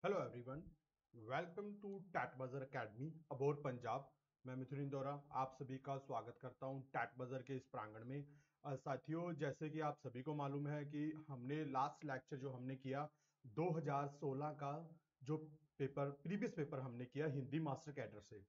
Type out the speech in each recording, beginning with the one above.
Hello everyone, welcome to टैट बजर academy Abohar Punjab. मैं मिथुन इंदौरा आप सभी का स्वागत करता हूं टैट बजर के इस प्रांगण में। साथियों, जैसे कि आप सभी को मालूम है कि हमने लास्ट लेक्चर जो हमने किया 2016 का जो प्रीवियस पेपर हमने किया हिंदी मास्टर कैडर से।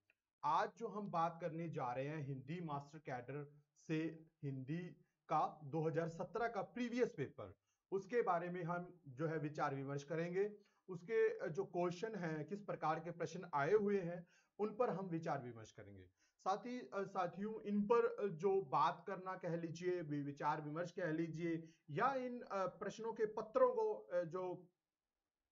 आज जो हम बात करने जा रहे हैं हिंदी मास्टर कैडर से हिंदी का 2017 का प्रीवियस पेपर, उसके बारे में हम जो है विचार विमर्श करेंगे। उसके जो क्वेश्चन हैं, किस प्रकार के प्रश्न आए हुए हैं, उन पर हम विचार विमर्श करेंगे। साथ ही साथियों, इन पर जो बात करना कह लीजिए, विचार विमर्श कह लीजिए, या इन प्रश्नों के पत्रों को जो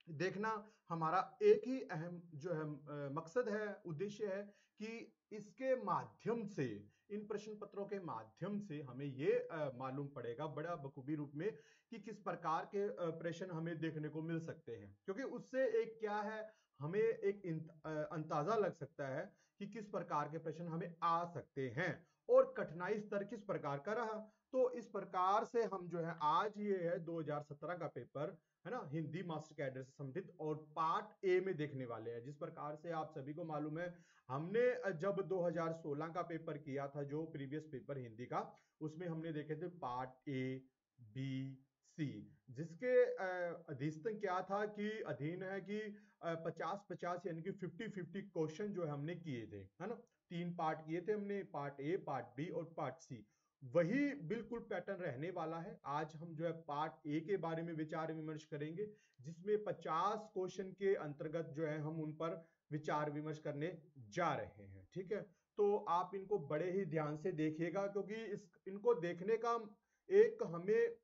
देखना, हमारा एक ही अहम जो है मकसद है, उद्देश्य है कि इसके माध्यम से, इन प्रश्न पत्रों के माध्यम से हमें ये मालूम पड़ेगा बड़ा बखूबी रूप में कि किस प्रकार के प्रश्न हमें देखने को मिल सकते हैं। क्योंकि उससे एक क्या है, हमें एक अंदाजा लग सकता है कि किस प्रकार के प्रश्न हमें आ सकते हैं और कठिनाई स्तर किस प्रकार का रहा। तो इस प्रकार से हम जो है आज ये है 2017 का पेपर है ना, हिंदी मास्टर कैडर से संबंधित और पार्ट ए में देखने वाले हैं। जिस प्रकार से आप सभी को मालूम है, हमने जब 2016 का पेपर किया था, जो प्रीवियस पेपर हिंदी का, उसमें हमने देखे थे पार्ट ए, बी, सी, जिसके अधिस्तन क्या था कि अधीन है कि 50-50 यानी कि 50-50 क्वेश्चन जो हमने किए थे, है ना। 3 पार्ट किए थे हमने, पार्ट ए, पार्ट बी और पार्ट सी। वही बिल्कुल पैटर्न रहने वाला है। आज हम जो है पार्ट ए के बारे में विचार विमर्श करेंगे, जिसमें 50 क्वेश्चन के अंतर्गत जो है हम उन पर विचार विमर्श करने जा रहे हैं। ठीक है, तो आप इनको बड़े ही ध्यान से देखिएगा, क्योंकि इनको देखने का एक हमें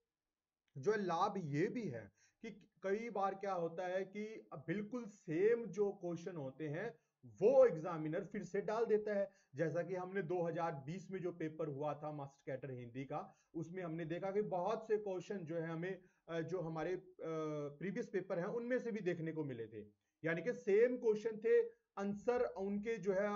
जो लाभ ये भी है कि कई बार क्या होता है कि बिल्कुल सेम जो क्वेश्चन होते हैं वो एग्जामिनर फिर से डाल देता है। जैसा कि हमने 2020 में जो पेपर हुआ था मास्टर कैडर हिंदी का, उसमें हमने देखा कि बहुत से क्वेश्चन जो है हमें जो हमारे प्रीवियस पेपर हैं उनमें से भी देखने को मिले थे। यानी कि सेम क्वेश्चन थे, आंसर उनके जो है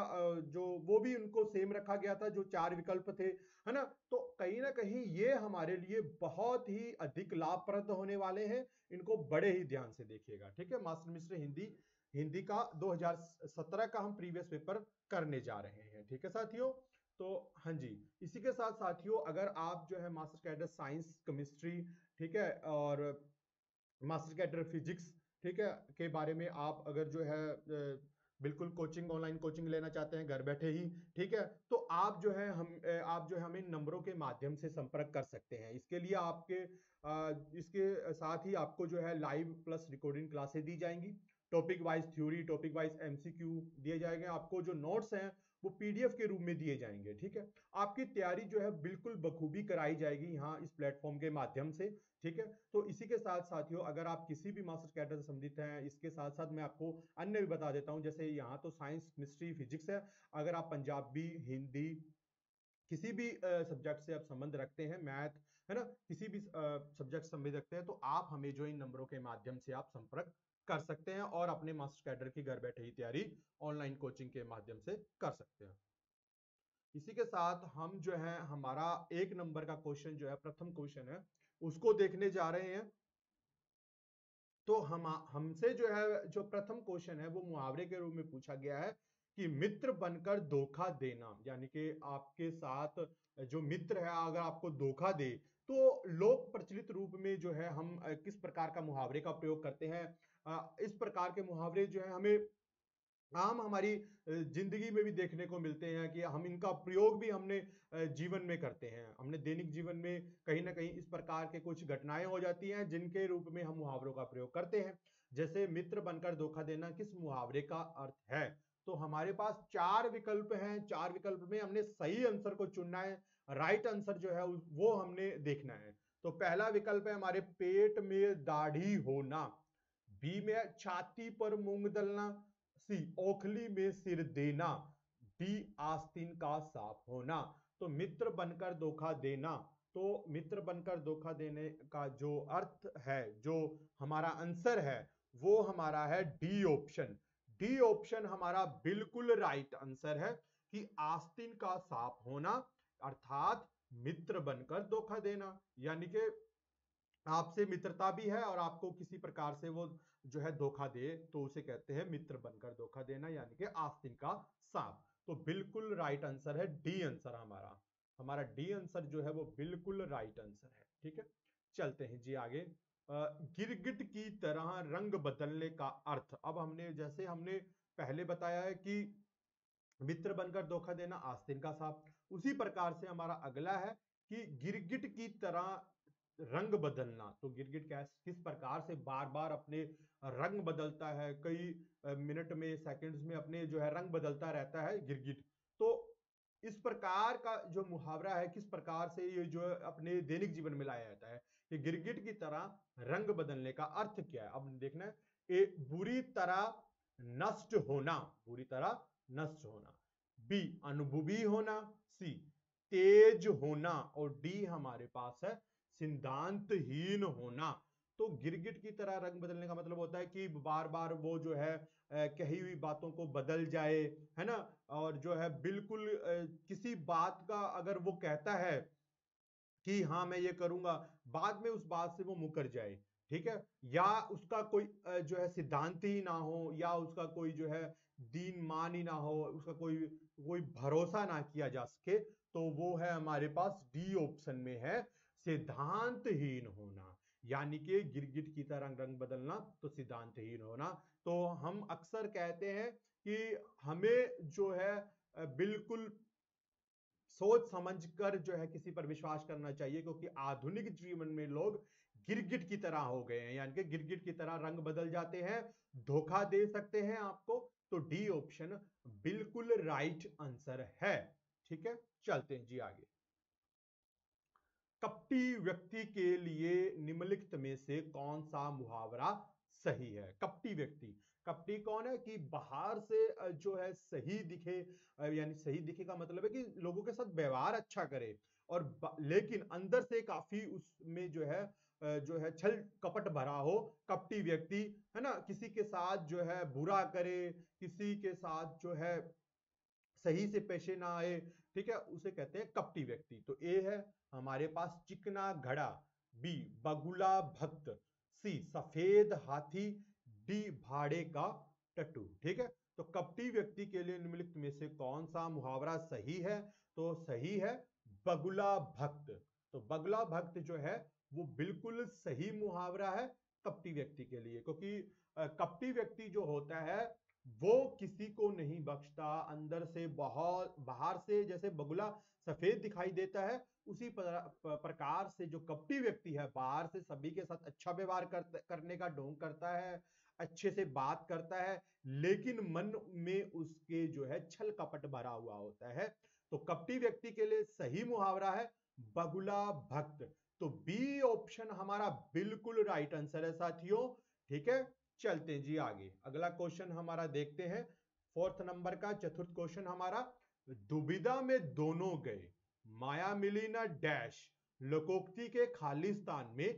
जो वो भी उनको सेम रखा गया था, जो 4 विकल्प थे, है ना। तो कहीं ना कहीं ये हमारे लिए बहुत ही अधिक लाभप्रद होने वाले हैं। इनको बड़े ही ध्यान से देखिएगा। ठीक है, मास्टर मिश्र हिंदी हिंदी का 2017 का हम प्रीवियस पेपर करने जा रहे हैं। ठीक है साथियों, तो हाँ जी, इसी के साथ साथियों, अगर आप जो है मास्टर कैडर साइंस, केमिस्ट्री, ठीक है, और मास्टर कैडर फिजिक्स, ठीक है, के बारे में आप अगर जो है बिल्कुल कोचिंग, ऑनलाइन कोचिंग लेना चाहते हैं घर बैठे ही, ठीक है, तो आप जो है आप जो है हमें नंबरों के माध्यम से संपर्क कर सकते हैं। इसके लिए इसके साथ ही आपको जो है लाइव प्लस रिकॉर्डिंग क्लासेस दी जाएंगी। Topic wise theory, topic wise MCQ दिए जाएंगे। आपको जो नोट्स हैं वो पीडीएफ के रूप में दिए जाएंगे। ठीक है, आपकी तैयारी जो है बिल्कुल बखूबी कराई जाएगी यहाँ इस प्लेटफॉर्म के माध्यम से। ठीक है, तो इसी के साथ साथियों, अगर आप किसी भी मास्टर कैडर से संबंधित हैं, इसके साथ साथ मैं आपको अन्य भी बता देता हूं। जैसे यहाँ तो साइंस, केमिस्ट्री, फिजिक्स है। अगर आप पंजाबी, हिंदी, किसी भी सब्जेक्ट से आप संबंध रखते हैं, मैथ, है ना, किसी भी सब्जेक्ट से संबंध रखते हैं, तो आप हमें जो इन नंबरों के माध्यम से आप संपर्क कर सकते हैं और अपने मास्टर कैडर की घर बैठे ही तैयारी ऑनलाइन कोचिंग के माध्यम से कर सकते हैं। इसी के साथ हम जो है हमारा 1 नंबर का क्वेश्चन जो है, प्रथम क्वेश्चन है, उसको देखने जा रहे हैं। तो हम हमसे जो है जो प्रथम क्वेश्चन है वो मुहावरे के रूप में पूछा गया है कि मित्र बनकर धोखा देना। यानी कि आपके साथ जो मित्र है अगर आपको धोखा दे, तो लोक प्रचलित रूप में जो है हम किस प्रकार का मुहावरे का प्रयोग करते हैं। इस प्रकार के मुहावरे जो है हमें आम हमारी जिंदगी में भी देखने को मिलते हैं कि हम इनका प्रयोग भी हमने जीवन में करते हैं। हमने दैनिक जीवन में कहीं ना कहीं इस प्रकार के कुछ घटनाएं हो जाती हैं जिनके रूप में हम मुहावरों का प्रयोग करते हैं। जैसे मित्र बनकर धोखा देना किस मुहावरे का अर्थ है। तो हमारे पास 4 विकल्प हैं। 4 विकल्प में हमने सही आंसर को चुनना है। राइट आंसर जो है वो हमने देखना है। तो पहला विकल्प है हमारे पेट में दाढ़ी होना, बी में छाती पर मूंग दलना, सी ओखली में सिर देना, डी आस्तीन का साफ होना। तो मित्र बनकर धोखा देना, तो मित्र बनकर धोखा देने का जो अर्थ है, जो हमारा आंसर है, वो हमारा है डी ऑप्शन। डी ऑप्शन हमारा बिल्कुल राइट आंसर है कि आस्तीन का साफ होना, अर्थात मित्र बनकर धोखा देना। यानी कि आपसे मित्रता भी है और आपको किसी प्रकार से वो जो है धोखा दे तो उसे कहते हैं मित्र बनकर धोखा देना, यानी कि आस्तीन का सांप। तो बिल्कुल राइट आंसर है डी आंसर हमारा। हमारा डी आंसर जो है वो बिल्कुल राइट आंसर है। ठीक है, चलते हैं जी आगे। गिरगिट की तरह रंग बदलने का अर्थ, अब हमने जैसे हमने पहले बताया है कि मित्र बनकर धोखा देना आस्तीन का सांप, उसी प्रकार से हमारा अगला है कि गिरगिट की तरह रंग बदलना। तो गिरगिट किस प्रकार से बार बार अपने रंग बदलता है, कई मिनट में सेकंड्स में अपने जो है रंग बदलता रहता है गिरगिट। तो इस प्रकार का जो मुहावरा है, किस प्रकार से ये जो अपने दैनिक जीवन में लाया जाता है कि गिरगिट की तरह रंग बदलने का अर्थ क्या है। अब देखना है, ए बुरी तरह नष्ट होना, बुरी तरह नष्ट होना। बी अनुभवी होना। सी तेज होना। और डी हमारे पास है सिद्धांतहीन होना। तो गिरगिट की तरह रंग बदलने का मतलब होता है कि बार बार वो जो है कही हुई बातों को बदल जाए, है ना, और जो है बिल्कुल किसी बात का अगर वो कहता है कि हाँ मैं ये करूंगा, बाद में उस बात से वो मुकर जाए। ठीक है, या उसका कोई जो है सिद्धांत ही ना हो, या उसका कोई जो है दीन मान ही ना हो, उसका कोई कोई भरोसा ना किया जा सके, तो वो है हमारे पास डी ऑप्शन में है सिद्धांतहीन होना। यानी कि गिरगिट की तरह रंग बदलना तो सिद्धांतहीन होना। तो हम अक्सर कहते हैं कि हमें जो है बिल्कुल सोच समझकर जो है किसी पर विश्वास करना चाहिए, क्योंकि आधुनिक जीवन में लोग गिरगिट की तरह हो गए हैं, यानी कि गिरगिट की तरह रंग बदल जाते हैं, धोखा दे सकते हैं आपको। तो डी ऑप्शन बिल्कुल राइट आंसर है। ठीक है, चलते हैं जी आगे। कपटी व्यक्ति के लिए निम्नलिखित में से कौन सा मुहावरा सही है। कपटी व्यक्ति, कपटी कौन है कि बाहर से जो है सही दिखे, यानी सही दिखे का मतलब है कि लोगों के साथ व्यवहार अच्छा करे, और लेकिन अंदर से काफी उसमें जो है छल कपट भरा हो। कपटी व्यक्ति, है ना, किसी के साथ जो है बुरा करे, किसी के साथ जो है सही से पेशे ना आए, ठीक है, उसे कहते हैं कपटी व्यक्ति। तो ए है हमारे पास चिकना घड़ा। बी बगुला भक्त। सी सफेद हाथी। डी भाड़े का टट्टू। ठीक है, तो कपटी व्यक्ति के लिए निम्नलिखित में से कौन सा मुहावरा सही है। तो सही है बगुला भक्त। तो बगुला भक्त जो है वो बिल्कुल सही मुहावरा है कपटी व्यक्ति के लिए, क्योंकि कपटी व्यक्ति जो होता है वो किसी को नहीं बख्शता, अंदर से बहुत, बाहर से जैसे बगुला सफेद दिखाई देता है, उसी प्रकार से जो कपटी व्यक्ति है बाहर से सभी के साथ अच्छा व्यवहार करने का ढोंग करता है, अच्छे से बात करता है, लेकिन मन में उसके जो है छल कपट भरा हुआ होता है। तो कपटी व्यक्ति के लिए सही मुहावरा है बगुला भक्त। तो बी ऑप्शन हमारा बिल्कुल राइट आंसर है साथियों। ठीक है, चलते हैं जी आगे। अगला क्वेश्चन हमारा देखते हैं, फोर्थ नंबर का चतुर्थ क्वेश्चन हमारा। दुविधा में दोनों गए, माया मिली ना डैश, लोकोक्ति के खालिस्तान में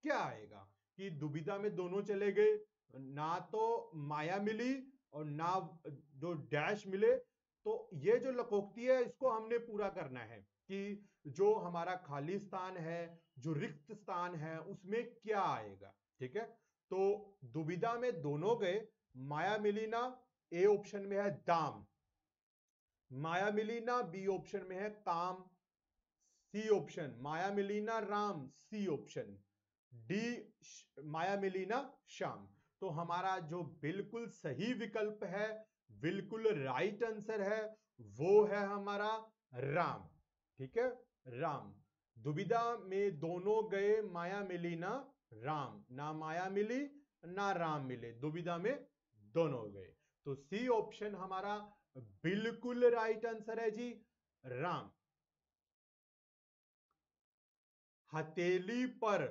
क्या आएगा। कि दुविधा में दोनों चले गए, ना तो माया मिली और ना जो डैश मिले, तो ये जो लोकोक्ति है इसको हमने पूरा करना है कि जो हमारा खालिस्तान है, जो रिक्त स्थान है, उसमें क्या आएगा। ठीक है, तो दुविधा में दोनों गए, माया मिली ना ए ऑप्शन में है दाम, माया मिली ना बी ऑप्शन में है काम, सी ऑप्शन माया मिली ना राम, सी ऑप्शन डी माया मिली ना श्याम। तो हमारा जो बिल्कुल सही विकल्प है, बिल्कुल राइट आंसर है, वो है हमारा राम। ठीक है, राम। दुविधा में दोनों गए, माया मिली ना राम, ना माया मिली ना राम मिले, दुविधा में दोनों गए। तो सी ऑप्शन हमारा बिल्कुल राइट आंसर है जी, राम। हथेली पर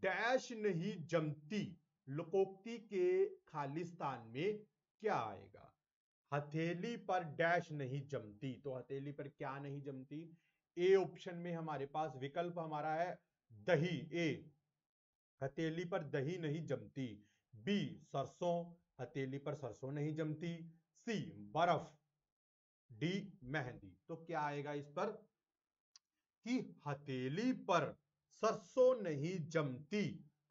डैश नहीं जमती, लोकोक्ति के खालिस्तान में क्या आएगा। हथेली पर डैश नहीं जमती, तो हथेली पर क्या नहीं जमती। ए ऑप्शन में हमारे पास विकल्प हमारा है दही, ए हथेली पर दही नहीं जमती। बी सरसों, हथेली पर सरसों नहीं जमती। सी बर्फ। डी मेहंदी। तो क्या आएगा इस पर कि हथेली पर सरसों नहीं जमती,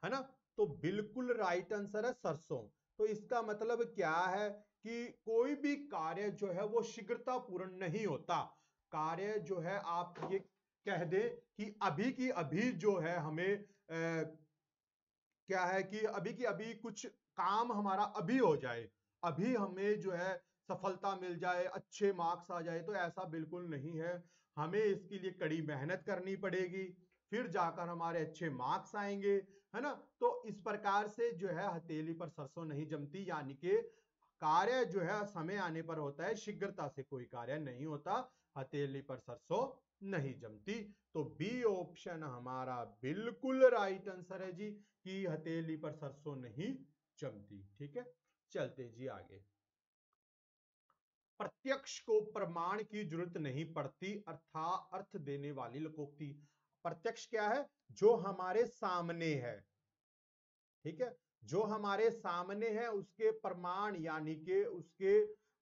है ना। तो बिल्कुल राइट आंसर है सरसों। तो इसका मतलब क्या है कि कोई भी कार्य जो है वो शीघ्रता पूर्ण नहीं होता। कार्य जो है आप ये कह दे कि अभी की अभी जो है हमें क्या है कि अभी की अभी कुछ काम हमारा अभी हो जाए, अभी हमें जो है सफलता मिल जाए, अच्छे मार्क्स आ जाए, तो ऐसा बिल्कुल नहीं है। हमें इसके लिए कड़ी मेहनत करनी पड़ेगी, फिर जाकर हमारे अच्छे मार्क्स आएंगे, है ना। तो इस प्रकार से जो है हथेली पर सरसों नहीं जमती, यानी कि कार्य जो है समय आने पर होता है, शीघ्रता से कोई कार्य नहीं होता। हथेली पर सरसों नहीं जमती। तो बी ऑप्शन हमारा बिल्कुल राइट आंसर है जी, कि हथेली पर सरसों नहीं जमती। ठीक है, चलते जी आगे। प्रत्यक्ष को प्रमाण की जरूरत नहीं पड़ती अर्थात अर्थ देने वाली लोकोक्ति। प्रत्यक्ष क्या है? जो हमारे सामने है, ठीक है, जो हमारे सामने है उसके प्रमाण, यानी कि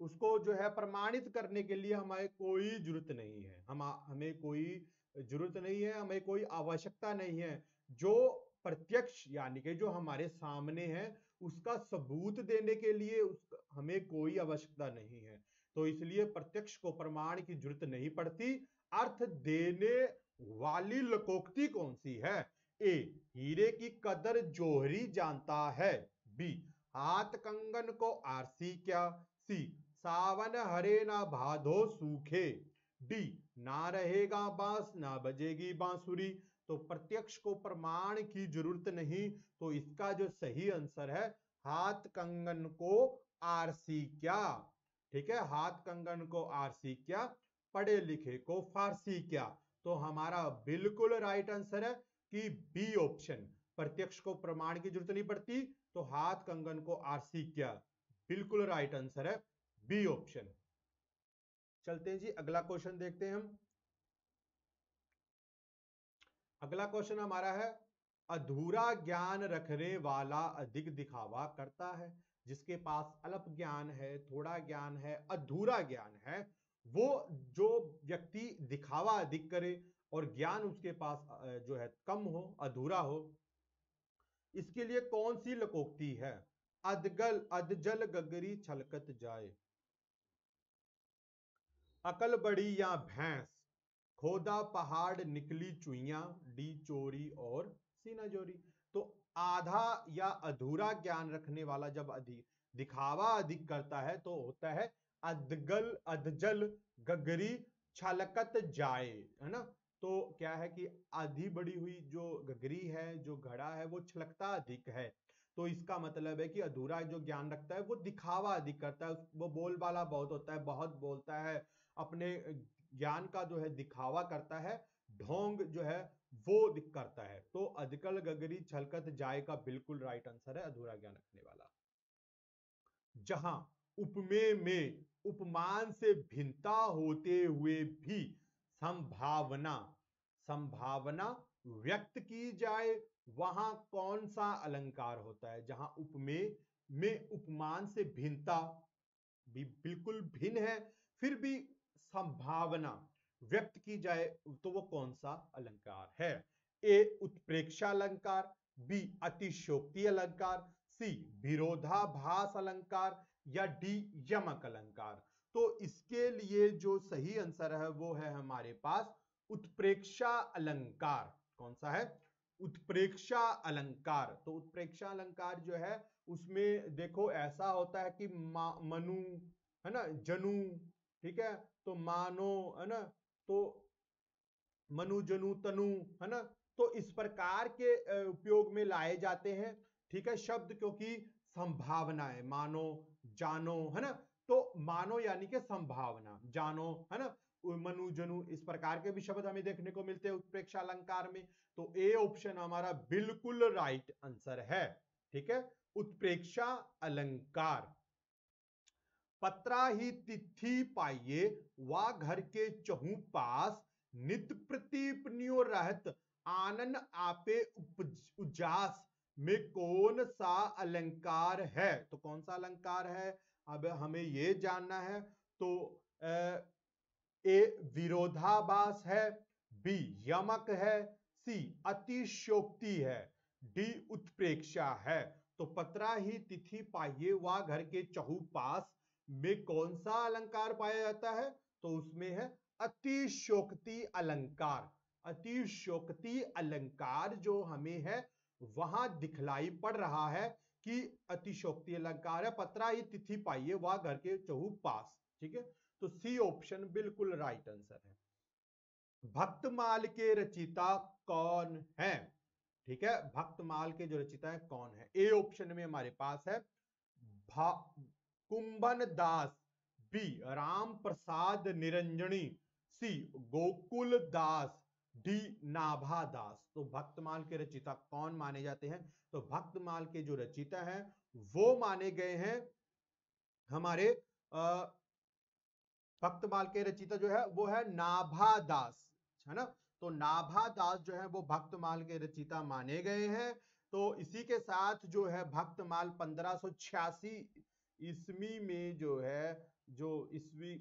उसको जो है प्रमाणित करने के लिए हमें कोई जरूरत नहीं है, हमें कोई जरूरत नहीं है, हमें कोई आवश्यकता नहीं है। जो प्रत्यक्ष यानी कि जो हमारे सामने है उसका सबूत देने के लिए हमें कोई आवश्यकता नहीं है। तो इसलिए प्रत्यक्ष को प्रमाण की जरूरत नहीं पड़ती। अर्थ देने वाली लोकोक्ति कौन सी है? ए, हीरे की कदर जोहरी जानता है। बी, हाथ कंगन को आरसी क्या। सी, सावन हरे ना भादो सूखे। डी, ना रहेगा बांस ना बजेगी बांसुरी। तो प्रत्यक्ष को प्रमाण की जरूरत नहीं, तो इसका जो सही आंसर है हाथ कंगन को आरसी क्या। ठीक है, हाथ कंगन को आरसी क्या, पढ़े लिखे को फारसी क्या। तो हमारा बिल्कुल राइट आंसर है कि बी ऑप्शन, प्रत्यक्ष को प्रमाण की जरूरत नहीं पड़ती, तो हाथ कंगन को आरसी क्या, बिल्कुल राइट आंसर है बी ऑप्शन। चलते हैं जी, अगला क्वेश्चन देखते हैं हम। अगला क्वेश्चन हमारा है, अधूरा ज्ञान रखने वाला अधिक दिखावा करता है। जिसके पास अल्प ज्ञान है, थोड़ा ज्ञान है, अधूरा ज्ञान है, वो जो व्यक्ति दिखावा अधिक करे और ज्ञान उसके पास जो है कम हो, अधूरा हो, इसके लिए कौन सी लोकोक्ति है? अदगल अदजल गगरी छलकत जाए, अकल बड़ी या भैंस, खोदा पहाड़ निकली चुईया, डी चोरी और सीना जोरी। तो आधा या अधूरा ज्ञान रखने वाला जब अधिक दिखावा अधिक करता है तो होता है अदगल अदजल गगरी छलकत जाए, है ना। तो क्या है कि आधी बड़ी हुई जो गगरी है, जो घड़ा है, वो छलकता अधिक है। तो इसका मतलब है कि अधूरा जो ज्ञान रखता है वो दिखावा अधिक करता है, वो बोलबाला बहुत होता है, बहुत बोलता है, अपने ज्ञान का जो है दिखावा करता है, ढोंग जो है वो करता है। तो अधकल गगरी छलकत जाए का बिल्कुल राइट आंसर है अधूरा ज्ञान रखने वाला। जहां उपमेय में उपमान से भिन्नता होते हुए भी संभावना संभावना व्यक्त की जाए, वहां कौन सा अलंकार होता है? जहां उपमेय में उपमान से भिन्नता भी बिल्कुल भिन्न है, फिर भी संभावना व्यक्त की जाए, तो वो कौन सा अलंकार है? ए, उत्प्रेक्षा अलंकार। बी, अतिशोक्ति अलंकार। सी, विरोधाभास अलंकार। या डी, यमक अलंकार। तो इसके लिए जो सही आंसर है वो है हमारे पास उत्प्रेक्षा अलंकार। कौन सा है? उत्प्रेक्षा अलंकार। तो उत्प्रेक्षा अलंकार जो है उसमें देखो ऐसा होता है कि मनु, है ना, जनु, ठीक है, तो मानो, है ना, तो मनु जनु तनु, है ना। तो इस प्रकार के उपयोग में लाए जाते हैं, ठीक है, शब्द, क्योंकि संभावना है, मानो, जानो, है ना। तो मानो यानी कि संभावना, जानो, है ना, मनु जनु, इस प्रकार के भी शब्द हमें देखने को मिलते हैं उत्प्रेक्षा अलंकार में। तो ए ऑप्शन हमारा बिल्कुल राइट आंसर है। ठीक है, उत्प्रेक्षा अलंकार। पत्रा ही तिथि पाइये वा घर के चहु पास, नित प्रतिपनियो रहत आनन आपे उजास, में कौन सा अलंकार है? तो कौन सा अलंकार है अब हमें ये जानना है। तो ए, विरोधाभास है। बी, यमक है। सी, अतिशयोक्ति है। डी उत्प्रेक्षा है। तो पत्रा ही तिथि पाहिये वा घर के चहुपास में कौन सा अलंकार पाया जाता है? तो उसमें है अतिशयोक्ति अलंकार। अतिशयोक्ति अलंकार जो हमें है वहां दिखलाई पड़ रहा है कि अतिशयोक्ति अलंकार है, पत्रा ही तिथि पाइये वा घर के चहुपास। ठीक है, तो सी ऑप्शन बिल्कुल राइट आंसर है। भक्तमाल के रचिता कौन है? ठीक है, भक्तमाल के जो रचिता है कौन है? ए ऑप्शन में हमारे पास है कुंभन दास, बी राम प्रसाद निरंजनी, सी गोकुल दास, डी नाभा दास। तो भक्तमाल के रचिता कौन माने जाते हैं? तो भक्तमाल के जो रचिता हैं वो माने गए हैं हमारे भक्तमाल के रचिता जो है वो है नाभा दास, है ना। तो नाभा दास जो है वो भक्तमाल के रचिता माने गए हैं। तो इसी के साथ जो है भक्तमाल 1586 ईस्वी में जो है, जो ईस्वी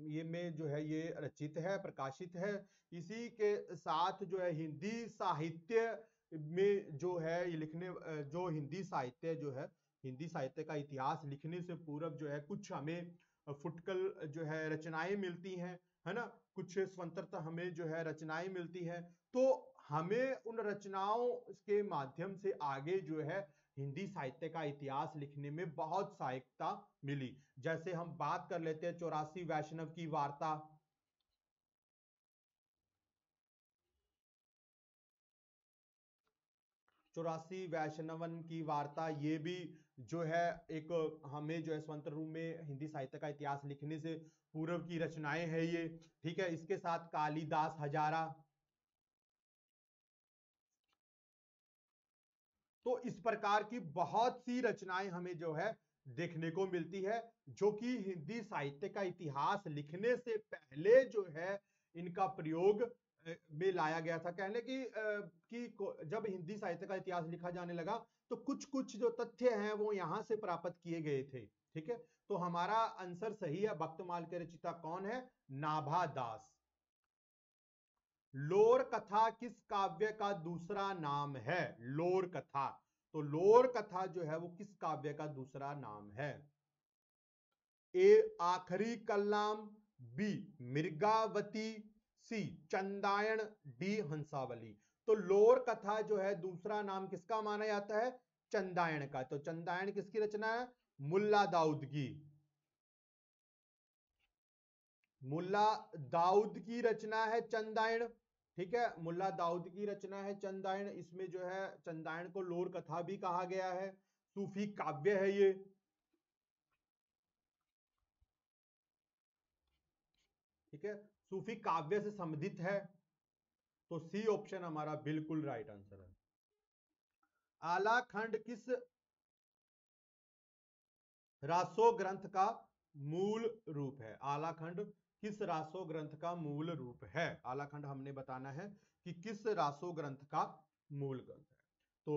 ये में जो है ये रचित है, प्रकाशित है। इसी के साथ जो है हिंदी साहित्य में जो है ये लिखने, जो हिंदी साहित्य जो है, हिंदी साहित्य का इतिहास लिखने से पूर्व जो है कुछ हमें फुटकल जो है रचनाएं मिलती हैं, है ना। कुछ स्वतंत्रता हमें जो है रचनाएं मिलती हैं। तो हमें उन रचनाओं के माध्यम से आगे जो है हिंदी साहित्य का इतिहास लिखने में बहुत सहायता मिली। जैसे हम बात कर लेते हैं 84 वैष्णव की वार्ता, चौरासी वैष्णवन की वार्ता, ये भी जो है एक हमें जो है स्वतंत्र रूप में हिंदी साहित्य का इतिहास लिखने से पूर्व की रचनाएं है ये। ठीक है, इसके साथ कालिदास हजारा। तो इस प्रकार की बहुत सी रचनाएं हमें जो है देखने को मिलती है, जो कि हिंदी साहित्य का इतिहास लिखने से पहले जो है इनका प्रयोग में लाया गया था। कहने कि जब हिंदी साहित्य का इतिहास लिखा जाने लगा तो कुछ कुछ जो तथ्य हैं वो यहां से प्राप्त किए गए थे। ठीक है, तो हमारा आंसर सही है। भक्तमाल के रचिता कौन है? नाभा दास। लोर कथा किस काव्य का दूसरा नाम है? लोर कथा, तो लोर कथा जो है वो किस काव्य का दूसरा नाम है? ए आखरी कलाम, बी मृगावती, सी चंदायन, डी हंसावली। तो लोर कथा जो है दूसरा नाम किसका माना जाता है? चंदायन का। तो चंदायन किसकी रचना है? मुल्ला दाऊद की। मुल्ला दाऊद की रचना है चंदायन। ठीक है, मुल्ला दाऊद की रचना है चंदायन। इसमें जो है चंदायन को लोर कथा भी कहा गया है, सूफी काव्य है ये। ठीक है, सूफी काव्य से संबंधित है। तो सी ऑप्शन हमारा बिल्कुल राइट आंसर है। आलाखंड किस रासो ग्रंथ का मूल रूप है? आलाखंड किस रासो ग्रंथ का मूल रूप है? आलाखंड हमने बताना है कि किस रासो ग्रंथ का मूल ग्रंथ है। तो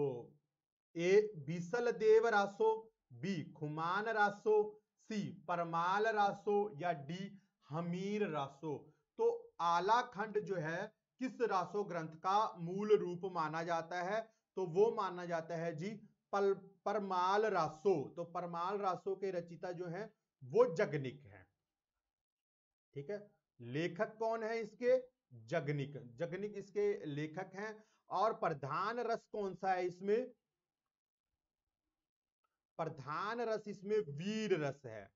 ए बीसल देव रासो, बी खुमान रासो, सी परमाल रासो, या डी हमीर रासो। तो आलाखंड जो है किस रासो ग्रंथ का मूल रूप माना जाता है? तो वो माना जाता है जी परमाल रासो। तो परमाल रासो के रचिता जो है वो जगनिक है। ठीक है, लेखक कौन है इसके? जगनिक। जगनिक इसके लेखक हैं। और प्रधान रस कौन सा है इसमें? प्रधान रस इसमें वीर रस है।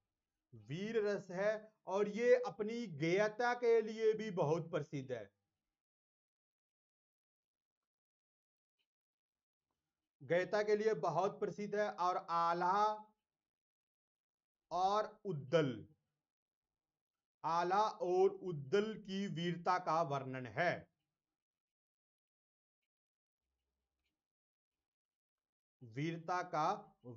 वीर रस है, और ये अपनी गेयता के लिए भी बहुत प्रसिद्ध है। गेयता के लिए बहुत प्रसिद्ध है। और आल्हा और उद्दल, आला और उद्दल की वीरता का वर्णन है। वीरता का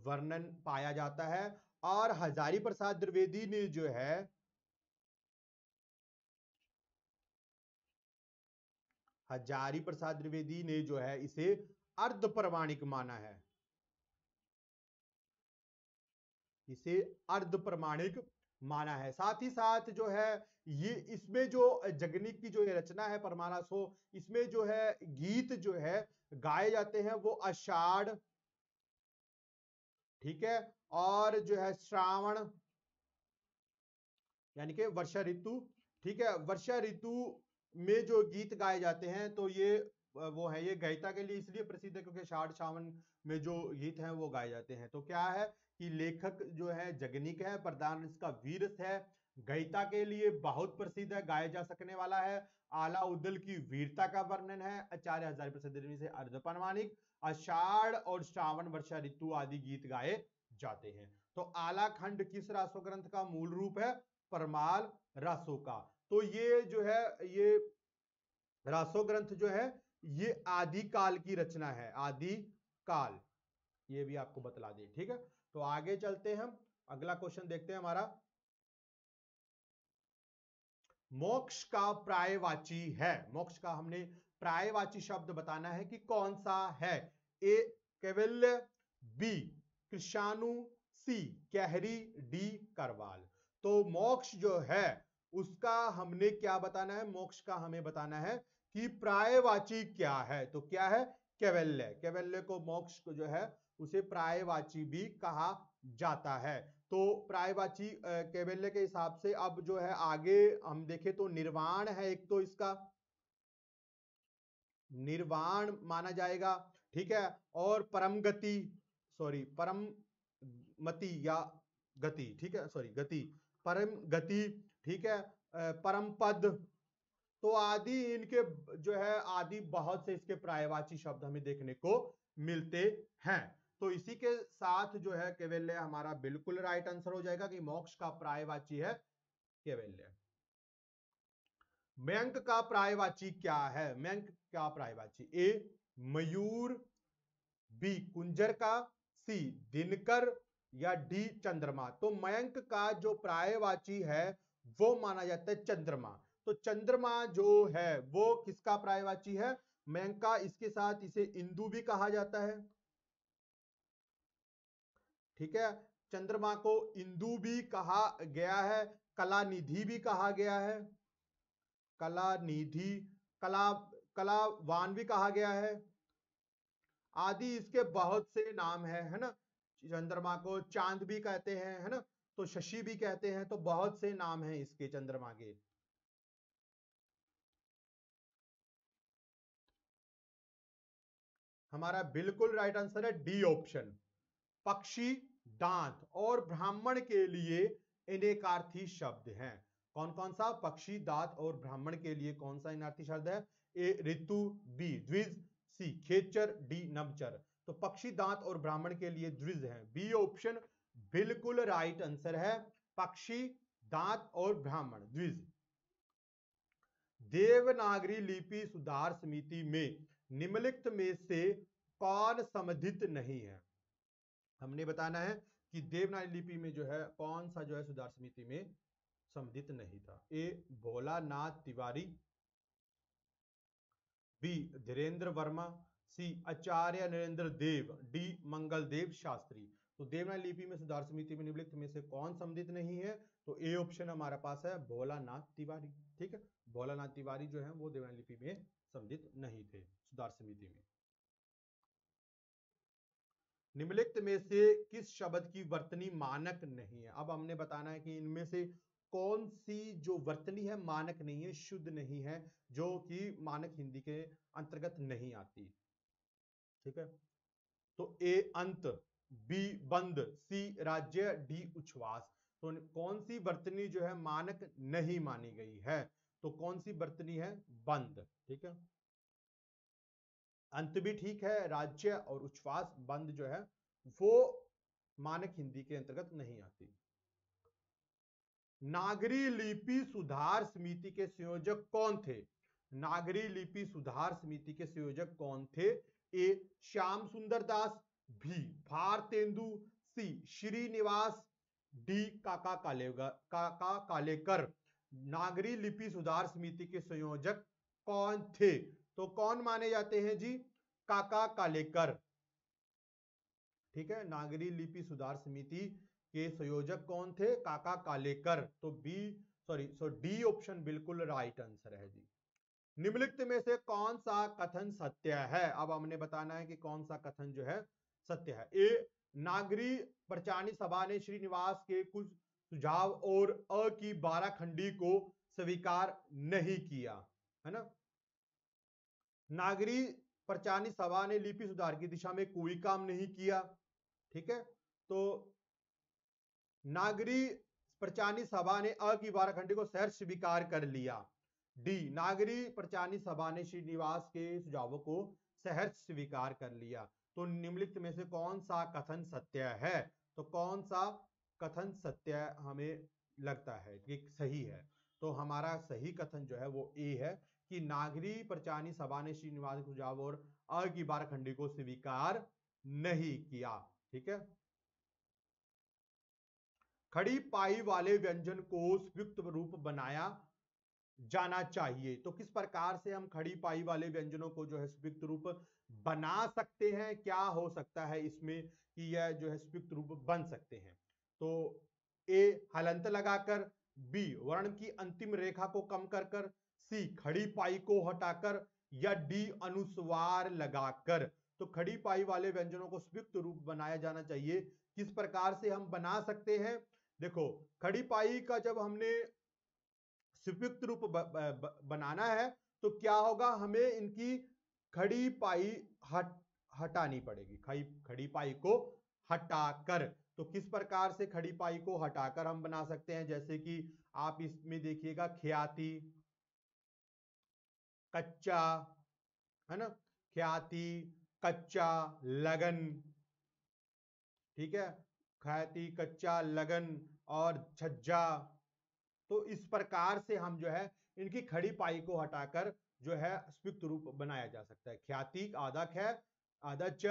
वर्णन पाया जाता है। और हजारी प्रसाद द्विवेदी ने जो है, हजारी प्रसाद द्विवेदी ने जो है इसे अर्ध प्रमाणिक माना है। इसे अर्ध प्रमाणिक माना है। साथ ही साथ जो है ये इसमें जो जगनिक की जो ये रचना है परमानस हो, इसमें जो है गीत जो है गाए जाते हैं वो आषाढ़, ठीक है, और जो है श्रावण यानी कि वर्षा ऋतु, ठीक है। वर्षा ऋतु में जो गीत गाए जाते हैं तो ये वो है, ये गायिका के लिए इसलिए प्रसिद्ध है क्योंकि आषाढ़ सावन में जो गीत हैं वो गाए जाते हैं। तो क्या है कि लेखक जो है जगनिक है, प्रधान इसका वीरस है, गायिका के लिए बहुत प्रसिद्ध है, गाया जा सकने वाला है। आला उदल की वीरता का वर्णन है। आचार्य हजारी प्रसिद्ध से अर्धपौराणिक आषाढ़ और श्रावण वर्षा ऋतु आदि गीत गाए जाते हैं। तो आला खंड किस रासो ग्रंथ का मूल रूप है? परमाल रासो का। तो ये जो है ये रासो ग्रंथ जो है ये आदि काल की रचना है, आदि काल, ये भी आपको बतला दे, ठीक है। तो आगे चलते हैं, हम अगला क्वेश्चन देखते हैं हमारा। मोक्ष का प्रायवाची है, मोक्ष का हमने प्रायवाची शब्द बताना है कि कौन सा है। ए कैवल्य, बी कृषाणु, सी कहरी, डी करवाल। तो मोक्ष जो है उसका हमने क्या बताना है? मोक्ष का हमें बताना है कि प्रायवाची क्या है। तो क्या है? कैवल्य। कैवल्य को, मोक्ष को जो है उसे प्रायवाची भी कहा जाता है। तो प्रायवाची कैवल्य के हिसाब से अब जो है आगे हम देखें तो निर्वाण है एक, तो इसका निर्वाण माना जाएगा, ठीक है। और परम गति, सॉरी परम मति या गति, ठीक है, सॉरी गति, परम गति, ठीक है, परम पद, तो आदि इनके जो है आदि बहुत से इसके प्रायवाची शब्द हमें देखने को मिलते हैं। तो इसी के साथ जो है कैवल्य हमारा बिल्कुल राइट आंसर हो जाएगा कि मोक्ष का प्रायवाची है कैवल्य। मयंक का प्रायवाची क्या है? मयंक का प्रायवाची, ए मयूर, बी कुंजर का, सी दिनकर, या डी चंद्रमा। तो मयंक का जो प्रायवाची है वो माना जाता है चंद्रमा। तो चंद्रमा जो है वो किसका प्रायवाची है? मयंक का। इसके साथ इसे इंदु भी कहा जाता है, ठीक है। चंद्रमा को इंदु भी कहा गया है, कलानिधि भी कहा गया है, कलानिधि, कला कलावान भी कहा गया है, आदि इसके बहुत से नाम है ना। चंद्रमा को चांद भी कहते हैं, है ना, तो शशि भी कहते हैं, तो बहुत से नाम हैं इसके चंद्रमा के। हमारा बिल्कुल राइट आंसर है डी ऑप्शन। पक्षी, दांत और ब्राह्मण के लिए अनेकार्थी शब्द हैं। कौन कौन सा? पक्षी, दांत और ब्राह्मण के लिए कौन सा अनेकार्थी शब्द है? ए ऋतु, बी द्विज, सी खेचर, डी नभचर। तो पक्षी, दांत और ब्राह्मण के लिए द्विज है, बी ऑप्शन बिल्कुल राइट आंसर है। पक्षी, दांत और ब्राह्मण द्विज। देवनागरी लिपि सुधार समिति में निम्नलिखित में से कौन संबंधित नहीं है? हमने बताना है कि देवनागरी लिपि में जो है कौन सा जो है सुधार समिति में सम्मिलित नहीं था। ए भोलानाथ तिवारी, बी धीरेन्द्र वर्मा, सी आचार्य नरेंद्र देव, डी मंगल देव शास्त्री। तो देवनागरी लिपि में सुधार समिति में निम्नलिखित में से कौन सम्मिलित नहीं है? तो ए ऑप्शन हमारे पास है भोलानाथ तिवारी, ठीक है। भोलानाथ तिवारी जो है वो देवनागरी लिपि में सम्मिलित नहीं थे सुधार समिति में। निम्नलिखित में से किस शब्द की वर्तनी मानक नहीं है? अब हमने बताना है कि इनमें से कौन सी जो वर्तनी है मानक नहीं है, शुद्ध नहीं है, जो कि मानक हिंदी के अंतर्गत नहीं आती, ठीक है। तो ए अंत, बी बंद, सी राज्य, डी उच्छ्वास। तो कौन सी वर्तनी जो है मानक नहीं मानी गई है? तो कौन सी वर्तनी है? बंद, ठीक है। अंत भी ठीक है, राज्य और उच्छ्वास, बंद जो है वो मानक हिंदी के अंतर्गत नहीं आती। नागरी लिपि सुधार समिति के संयोजक कौन थे? नागरी लिपि सुधार समिति के संयोजक कौन थे? ए श्याम सुंदर दास, बी भारतेंदु, सी श्रीनिवास, डी काका कालेकर। नागरी लिपि सुधार समिति के संयोजक कौन थे? तो कौन माने जाते हैं जी? काका कालेकर, ठीक है। नागरी लिपि सुधार समिति के संयोजक कौन थे? काका कालेकर। तो डी ऑप्शन बिल्कुल राइट आंसर है जी। निम्नलिखित में से कौन सा कथन सत्य है? अब हमने बताना है कि कौन सा कथन जो है सत्य है। ए, नागरी प्रचारणी सभा ने श्रीनिवास के कुछ सुझाव और अ की 12 खंडी को स्वीकार नहीं किया, है ना। नागरी प्रचारणी सभा ने लिपि सुधार की दिशा में कोई काम नहीं किया, ठीक है। तो नागरी प्रचारणी सभा ने अ की 12 खंडी को सहर्ष स्वीकार कर लिया। डी, नागरी प्रचारणी सभा ने श्रीनिवास के सुझावों को सहर्ष स्वीकार कर लिया। तो निम्नलिखित में से कौन सा कथन सत्य है? तो कौन सा कथन सत्य हमें लगता है कि सही है? तो हमारा सही कथन जो है वो ए है कि नागरी प्रचारणी सभा ने श्रीनिवास के सुझाव और अ की 12 खंडी को स्वीकार नहीं किया, ठीक है। खड़ी पाई वाले व्यंजन को संयुक्त रूप बनाया जाना चाहिए। तो किस प्रकार से हम खड़ी पाई वाले व्यंजनों को जो है संयुक्त रूप बना सकते हैं? क्या हो सकता है इसमें कि यह जो है संयुक्त रूप बन सकते हैं? तो ए, हलंत लगाकर, बी, वर्ण की अंतिम रेखा को कम कर कर, सी, खड़ी पाई को हटाकर, या डी, अनुस्वार लगाकर। तो खड़ी पाई वाले व्यंजनों को संयुक्त रूप बनाया जाना चाहिए। किस प्रकार से हम बना सकते हैं? देखो, खड़ी पाई का जब हमने संयुक्त रूप बनाना है तो क्या होगा? हमें इनकी खड़ी पाई हटानी पड़ेगी, खड़ी पाई को हटाकर। तो किस प्रकार से खड़ी पाई को हटाकर हम बना सकते हैं? जैसे कि आप इसमें देखिएगा, ख्याति, कच्चा, है ना, ख्याति, कच्चा, लगन, ठीक है, ख्याति, कच्चा, लगन और छज्जा। तो इस प्रकार से हम जो है इनकी खड़ी पाई को हटाकर जो है संयुक्त रूप बनाया जा सकता है। ख्याति, आधा ख, आधा च,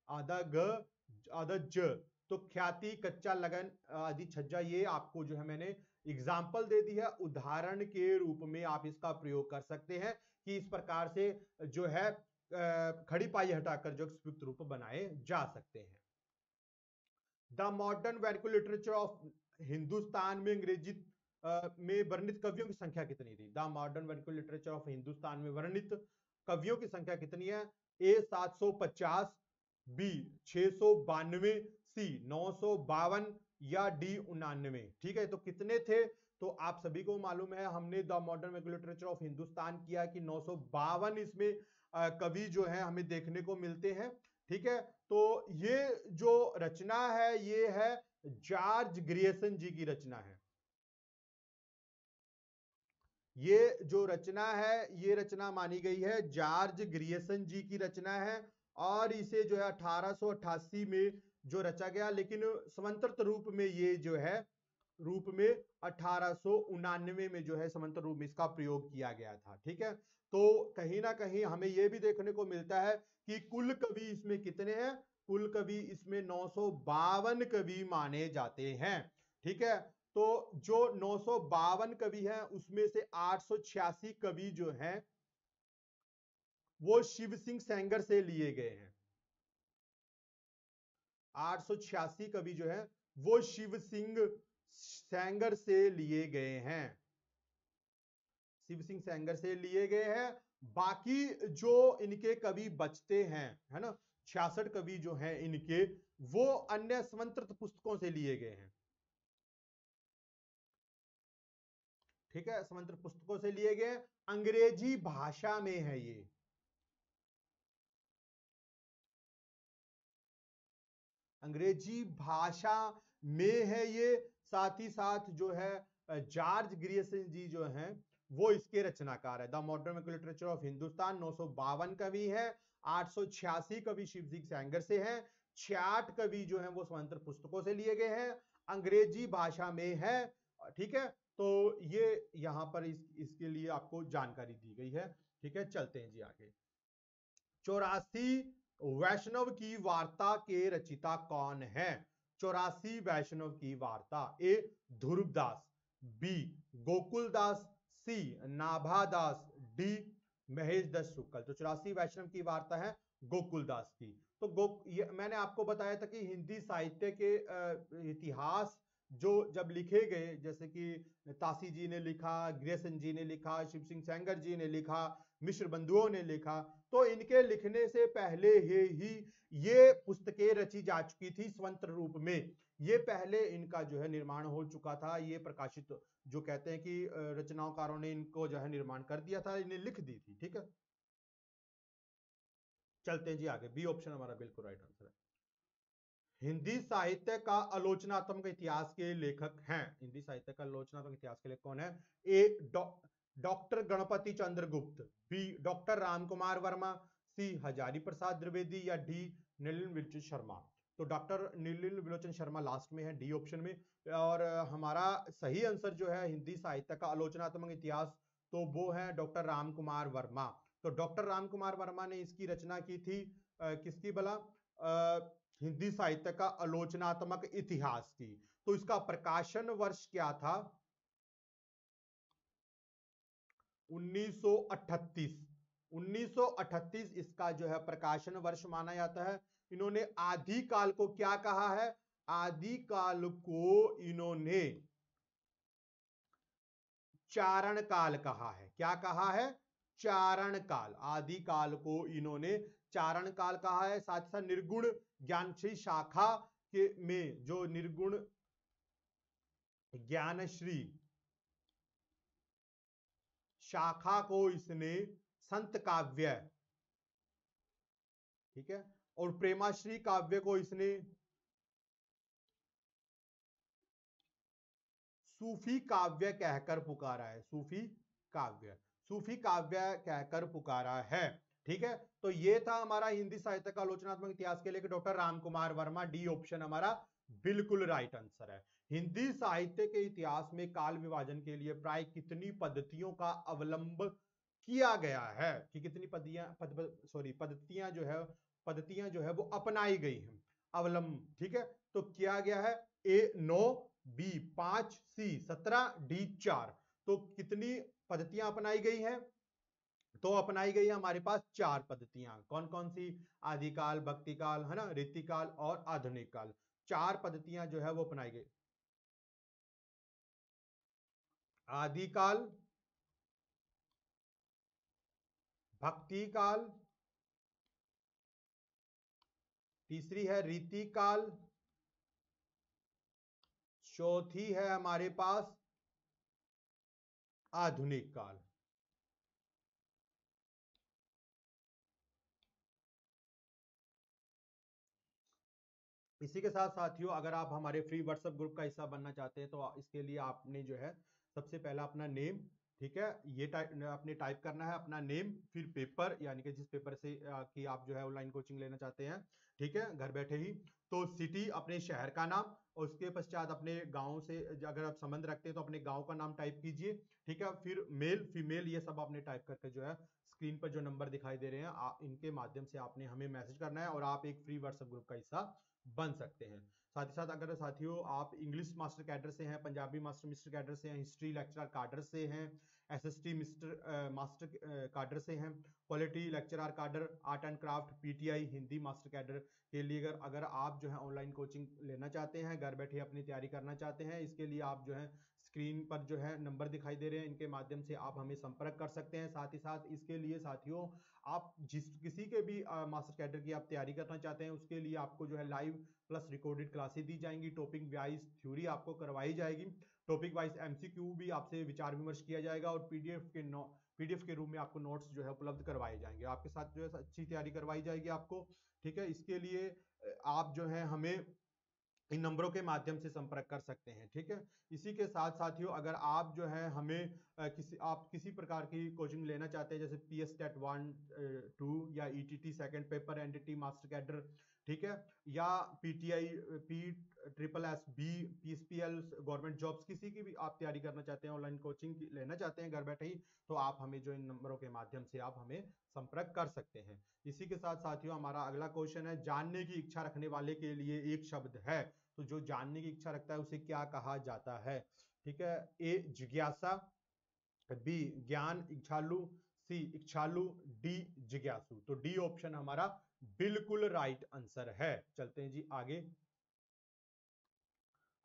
आधा ग, आधा ज। तो ख्याति, कच्चा, लगन आदि छज्जा, ये आपको जो है मैंने एग्जाम्पल दे दी है, उदाहरण के रूप में आप इसका प्रयोग कर सकते हैं कि इस प्रकार से जो है खड़ी पाई हटाकर जो संयुक्त रूप बनाए जा सकते हैं। The modern vernacular literature of Hindustan में अंग्रेजी में वर्णित कवियों की संख्या कितनी थी? The modern vernacular literature of Hindustan में वर्णित कवियों की संख्या कितनी है? ए, 750, बी, 692, सी, 952 या डी, 99। ठीक है, तो कितने थे? तो आप सभी को मालूम है, हमने the modern vernacular literature of Hindustan किया कि 952 इसमें कवि जो है हमें देखने को मिलते हैं, ठीक है। तो ये जो रचना है ये है जॉर्ज ग्रियर्सन जी की रचना है। ये जो रचना है ये रचना मानी गई है जॉर्ज ग्रियर्सन जी की रचना है, और इसे जो है 1888 में जो रचा गया, लेकिन समांतरित रूप में ये जो है रूप में 1899 में जो है समांतर रूप में इसका प्रयोग किया गया था, ठीक है। तो कहीं ना कहीं हमें यह भी देखने को मिलता है कि कुल कवि इसमें कितने हैं? कुल कवि इसमें 952 कवि माने जाते हैं, ठीक है। तो जो 952 कवि हैं उसमें से 886 कवि जो हैं वो शिव सिंह सेंगर से लिए गए हैं। 886 कवि जो है वो शिव सिंह सेंगर से लिए गए हैं, शिव सिंह सेंगर से लिए गए हैं। बाकी जो इनके कवि बचते हैं, है ना, 66 कवि जो हैं इनके, वो अन्य समांतरित पुस्तकों से लिए गए हैं, ठीक है, समांतरित पुस्तकों से लिए गए। अंग्रेजी भाषा में है ये, अंग्रेजी भाषा में है ये। साथ ही साथ जो है जॉर्ज ग्रियर्सन जी जो हैं वो इसके रचनाकार है। The modern literature of Hindustan 952 कवि है, 886 कवि शिव सिंह सेंगर से हैं, 66 कवि जो हैं वो समांतर पुस्तकों से लिए गए हैं, अंग्रेजी भाषा में है, ठीक है। तो ये यहां पर इसके लिए आपको जानकारी दी गई है, ठीक है। चलते हैं जी आगे। 84 वैष्णव की वार्ता के रचिता कौन है? 84 वैष्णव की वार्ता, ए, ध्रुवदास, बी, गोकुलदास, सी, नाभादास, डी, महेश दत्त शुक्ल। तो 84 वैष्णव की वार्ता है गोकुलदास की। तो ये मैंने आपको बताया था कि हिंदी साहित्य के इतिहास जो जब लिखे गए, जैसे कि तासी जी ने लिखा, ग्रेसन जी ने लिखा, शिव सिंह सेंगर जी ने लिखा, मिश्र बंधुओं ने लिखा, तो इनके लिखने से पहले ही ये पुस्तकें रची जा चुकी थी स्वतंत्र रूप में। ये पहले इनका जो है निर्माण हो चुका था, ये प्रकाशित, जो कहते हैं कि रचनाकारों ने इनको जो है निर्माण कर दिया था, इन्हें लिख दी थी। ठीक है, चलते हैं जी आगे। बी ऑप्शन हमारा बिल्कुल राइट आंसर है। हिंदी साहित्य का आलोचनात्मक इतिहास के लेखक हैं, हिंदी साहित्य का आलोचनात्मक इतिहास के लेखक कौन है? ए डॉक्टर गणपति चंद्र गुप्त, बी डॉक्टर रामकुमार वर्मा, सी हजारी प्रसाद द्विवेदी, या डी नीलिन विलोचन शर्मा। तो डॉक्टर नीलिन विलोचन शर्मा लास्ट में है, डी ऑप्शन में। और हमारा सही आंसर जो है हिंदी साहित्य का आलोचनात्मक इतिहास, तो वो है डॉक्टर रामकुमार वर्मा। तो डॉक्टर रामकुमार वर्मा ने इसकी रचना की थी, किसकी भला? हिंदी साहित्य का आलोचनात्मक इतिहास की। तो इसका प्रकाशन वर्ष क्या था? 1938। 1938 इसका जो है प्रकाशन वर्ष माना जाता है। इन्होंने आदिकाल को क्या कहा है? आदिकाल को इन्होंने चारण काल कहा है। क्या कहा है? चारण काल। आदिकाल को इन्होंने चारण काल कहा है। साथ ही साथ निर्गुण ज्ञानश्री शाखा के में जो निर्गुण ज्ञानश्री शाखा को इसने संत काव्य, ठीक है, और प्रेमाश्री काव्य को इसने सूफी काव्य कहकर पुकारा है। सूफी काव्य, सूफी काव्य कहकर पुकारा है। ठीक है, तो ये था हमारा हिंदी साहित्य का आलोचनात्मक इतिहास के लिए doctor Ramkumar Verma. D option हमारा बिल्कुल राइट आंसर है। हिंदी साहित्य के इतिहास में काल विभाजन के लिए प्राय कितनी पद्धतियों का अवलंब किया गया है, कि कितनी पद्धतियां जो है वो अपनाई गई हैं, अवलंब। ठीक है, तो किया गया है ए 9, बी 5, सी 17, डी 4। तो कितनी पद्धतियां अपनाई गई हैं? तो अपनाई गई है हमारे पास 4 पद्धतियां। कौन कौन सी? आदिकाल, भक्तिकाल, है ना, रीतिकाल और आधुनिक काल। 4 पद्धतियां जो है वो अपनाई गई। आदिकाल, भक्तिकाल, तीसरी है रीतिकाल, चौथी है हमारे पास आधुनिक काल। इसी के साथ साथियों, अगर आप हमारे फ्री व्हाट्सएप ग्रुप का हिस्सा बनना चाहते हैं तो इसके लिए आपने जो है सबसे पहला अपना नेम, ठीक है, ये आपने टाइप करना है अपना नेम, फिर पेपर, यानी कि जिस पेपर से कि आप जो है ऑनलाइन कोचिंग लेना चाहते हैं, ठीक है, घर बैठे ही। तो सिटी, अपने शहर का नाम, और उसके पश्चात अपने गांव से अगर आप संबंध रखते हैं तो अपने गांव का नाम टाइप कीजिए। ठीक है, फिर मेल फीमेल ये सब आपने टाइप करके जो है स्क्रीन पर जो नंबर दिखाई दे रहे हैं इनके माध्यम से आपने हमें मैसेज करना है, और आप एक फ्री व्हाट्सएप ग्रुप का हिस्सा बन सकते हैं। साथ ही साथ अगर साथियों आप इंग्लिश मास्टर कैडर से हैं, पंजाबी मास्टर मिस्टर कैडर से हैं, हिस्ट्री लेक्चरर कैडर से हैं, एसएसटी मास्टर कैडर से हैं, quality lecturer cadre, art and craft, PTI Hindi master cadre के लिए अगर आप जो है ऑनलाइन कोचिंग लेना चाहते हैं, घर बैठे अपनी तैयारी करना चाहते हैं, इसके लिए आप जो है स्क्रीन पर जो है नंबर दिखाई दे रहे हैं, इनके माध्यम से आप हमें संपर्क कर सकते हैं। साथ ही साथ इसके लिए साथियों आप किसी के भी मास्टर कैडर की आप तैयारी करना चाहते हैं, उसके लिए आपको जो है लाइव प्लस रिकॉर्डेड क्लासेस दी जाएंगी, टॉपिक वाइज थ्योरी आपको करवाई जाएगी, टॉपिक वाइज एमसीक्यू भी आपसे विचार विमर्श किया जाएगा, और पीडीएफ के रूप में आपको नोट्स जो है उपलब्ध करवाए जाएंगे, आपके साथ जो है अच्छी तैयारी करवाई जाएगी आपको। ठीक है, इसके लिए आप जो है हमें इन नंबरों के माध्यम से संपर्क कर सकते हैं। ठीक है, इसी के साथ साथियों अगर आप जो है हमें किसी प्रकार की कोचिंग लेना चाहते हैं, जैसे पीएस टेट 1 2 या ETT second paper, NDT master cadre, ठीक है, या PTI, P triple S B, PSPL, government jobs, किसी की भी आप तैयारी करना चाहते हैं, ऑनलाइन कोचिंग लेना चाहते हैं घर बैठे ही, तो आप हमें जो इन नंबरों के माध्यम से आप हमें संपर्क कर सकते हैं। इसी के साथ साथियों हमारा अगला क्वेश्चन है, जानने की इच्छा रखने वाले के लिए एक शब्द है, तो जो जानने की इच्छा रखता है उसे क्या कहा जाता है? ठीक है, ए जिज्ञासा, बी ज्ञान इच्छालु, सी इच्छालु, डी जिज्ञासु। तो डी ऑप्शन हमारा बिल्कुल राइट आंसर है। चलते हैं जी आगे।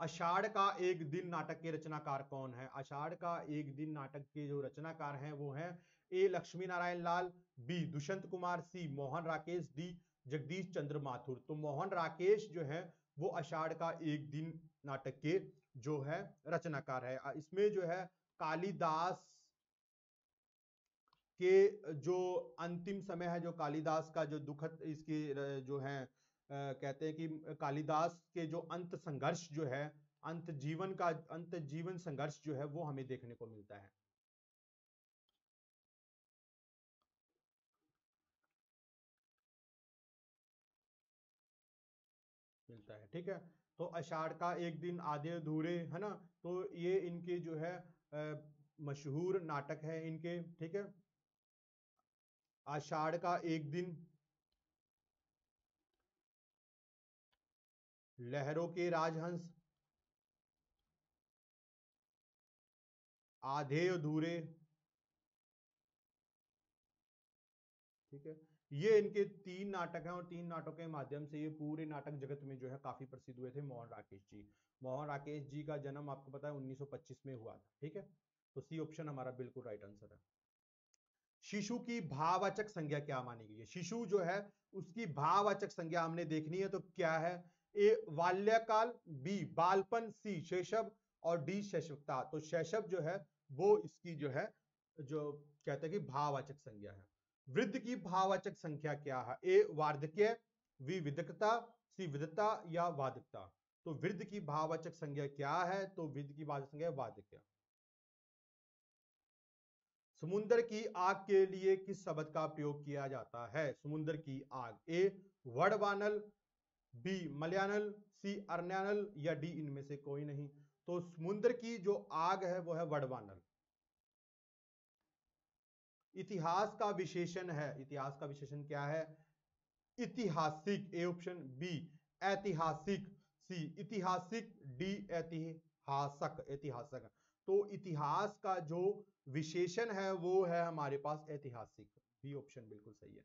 आषाढ़ का एक दिन नाटक के रचनाकार कौन है? आषाढ़ का एक दिन नाटक के जो रचनाकार हैं वो हैं ए लक्ष्मी नारायण लाल, बी दुष्यंत कुमार, सी मोहन राकेश, डी जगदीश चंद्र माथुर। तो मोहन राकेश जो है वो आषाढ़ का एक दिन नाटक के जो है रचनाकार है। इसमें जो है कालिदास के जो अंतिम समय है, जो कालिदास का जो दुखद इसके जो है कहते हैं कि कालिदास के जो अंत संघर्ष जो है, अंत जीवन संघर्ष जो है वो हमें देखने को मिलता है। मिलता है, ठीक है। तो आषाढ़ का एक दिन, आधे अधूरे, है ना, तो ये इनके जो है मशहूर नाटक है इनके, ठीक है। आषाढ़ का एक दिन, लहरों के राजहंस, आधे अधूरे, ठीक है। ये इनके तीन नाटक हैं और तीन नाटकों के माध्यम से ये पूरे नाटक जगत में जो है काफी प्रसिद्ध हुए थे मोहन राकेश जी। मोहन राकेश जी का जन्म आपको पता है 1925 में हुआ था, ठीक है। तो सी ऑप्शन हमारा बिल्कुल राइट आंसर है। शिशु की भाववाचक संज्ञा क्या मानी गई है? शिशु जो है उसकी भाववाचक संज्ञा हमने देखनी है, तो क्या है? ए बाल्यकाल, बी बालपन, सी शैशव और डी शैशवता। तो शैशव जो है वो इसकी जो है जो कहते हैं कि भाववाचक संज्ञा है। वृद्ध की भाववाचक संख्या क्या है? ए वार्धक्य, बी विदकता, सी विदता या वादकता। तो वृद्ध की भाववाचक संज्ञा क्या है? तो वृद्ध की भाववाचक संज्ञा वादक्य। समुद्र की आग के लिए किस शब्द का प्रयोग किया जाता है? समुद्र की आग, ए वडवानल, बी मलयानल, सी अर्नयानल या डी इनमें से कोई नहीं। तो समुद्र की जो आग है वो है वडवानल। इतिहास का विशेषण है, इतिहास का विशेषण क्या है? ऐतिहासिक, ए ऑप्शन, बी ऐतिहासिक, सी ऐतिहासिक, डी ऐतिहासक, ऐतिहासक। तो इतिहास का जो विशेषण है वो है हमारे पास ऐतिहासिक, बी ऑप्शन बिल्कुल सही है।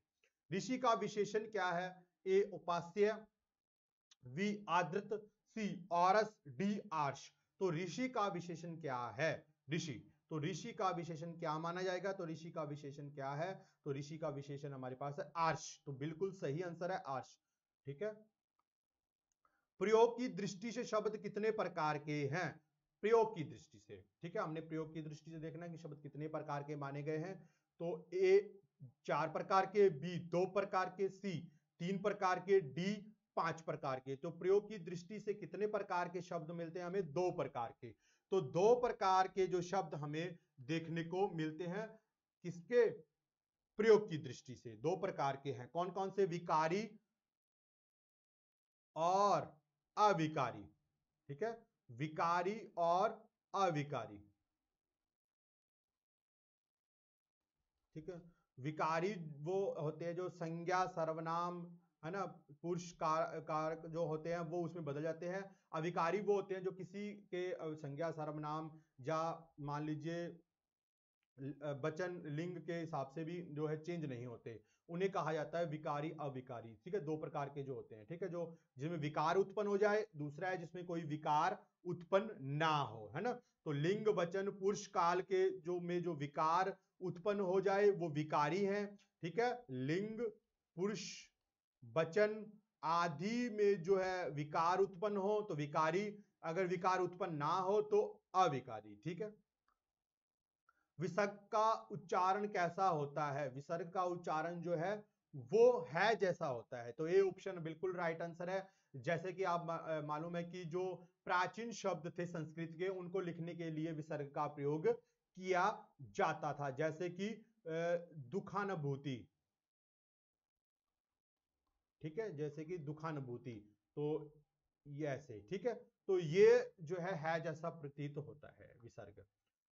ऋषि का विशेषण क्या है? ए उपास्य, वी आदृत, सी औरस, डी आर्ष। तो ऋषि का विशेषण क्या है? ऋषि, तो ऋषि का विशेषण क्या माना जाएगा? तो ऋषि का विशेषण क्या है? तो ऋषि का विशेषण हमारे पास है आर्ष। तो बिल्कुल सही आंसर है आर्ष, ठीक है। प्रयोग की दृष्टि से शब्द कितने प्रकार के हैं? प्रयोग की दृष्टि से, ठीक है, हमने प्रयोग की दृष्टि से देखना कि शब्द कितने प्रकार के माने गए हैं। तो ए 4 प्रकार के, बी 2 प्रकार के, सी 3 प्रकार के, डी 5 प्रकार के। तो प्रयोग की दृष्टि से कितने प्रकार के शब्द मिलते हैं हमें? 2 प्रकार के। तो 2 प्रकार के जो शब्द हमें देखने को मिलते हैं किसके? प्रयोग की दृष्टि से 2 प्रकार के हैं। कौन कौन से? विकारी और अविकारी, ठीक है, विकारी और अविकारी, ठीक है। विकारी वो होते हैं जो संज्ञा सर्वनाम, है ना, पुरुष कारक जो होते हैं वो उसमें बदल जाते हैं। अविकारी वो होते हैं जो किसी के संज्ञा सर्वनाम या मान लीजिए वचन लिंग के हिसाब से भी जो है चेंज नहीं होते, उन्हें कहा जाता है विकारी अविकारी, ठीक है। 2 प्रकार के जो होते हैं, ठीक है, जो जिसमें विकार उत्पन्न हो जाए, दूसरा है जिसमें कोई विकार उत्पन्न ना हो, है ना। तो लिंग वचन पुरुष काल के जो में जो विकार उत्पन्न हो जाए वो विकारी है, ठीक है। लिंग पुरुष वचन आदि में जो है विकार उत्पन्न हो तो विकारी, अगर विकार उत्पन्न ना हो तो अविकारी, ठीक है। विसर्ग का उच्चारण कैसा होता है? विसर्ग का उच्चारण जो है वो है जैसा होता है। तो ये ऑप्शन बिल्कुल राइट आंसर है। जैसे कि आप मालूम है कि जो प्राचीन शब्द थे संस्कृत के उनको लिखने के लिए विसर्ग का प्रयोग किया जाता था, जैसे कि दुखानुभूति, ठीक है, जैसे कि दुखानुभूति। तो ये ऐसे, ठीक है। तो ये जो है जैसा प्रतीत होता है विसर्ग।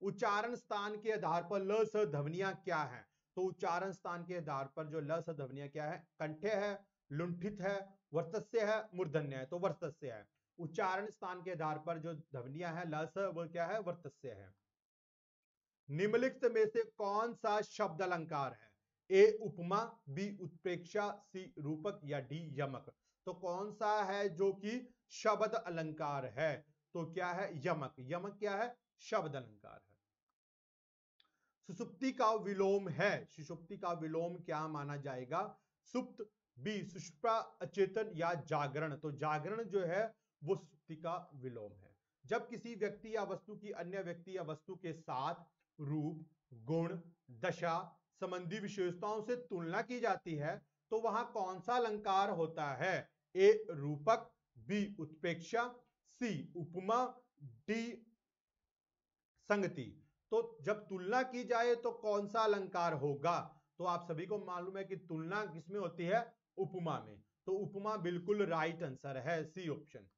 उच्चारण स्थान के आधार पर ल स ध्वनियां क्या है? तो उच्चारण स्थान के आधार पर जो ल स ध्वनियां क्या है? कंठ्य है, लुंठित है, वर्तस्य है, मूर्धन्य है। तो वर्तस्य है। उच्चारण स्थान के आधार पर जो ध्वनियां है ल स वो क्या है? वर्तस्य है। निम्नलिखित में से कौन सा शब्द अलंकार है? ए उपमा, बी उत्प्रेक्षा, सी रूपक या डी यमक। तो कौन सा है जो कि शब्द अलंकार है? तो क्या है? यमक। यमक क्या है? शब्द अलंकार है। सुषुप्ति का विलोम है। सुषुप्ति का विलोम क्या माना जाएगा? सुप्त, बी सुषुप्ता, अचेतन या जागरण। तो जागरण जो है वो सुषुप्ति का विलोम है। जब किसी व्यक्ति या वस्तु की अन्य व्यक्ति या वस्तु के साथ रूप, गुण, दशा संबंधी विशेषताओं से तुलना की जाती है तो वहां कौन सा अलंकार होता है? ए रूपक, बी उत्प्रेक्षा, सी उपमा, डी संगति। तो जब तुलना की जाए तो कौन सा अलंकार होगा? तो आप सभी को मालूम है कि तुलना किसमें होती है? उपमा में। तो उपमा बिल्कुल राइट आंसर है, सी ऑप्शन।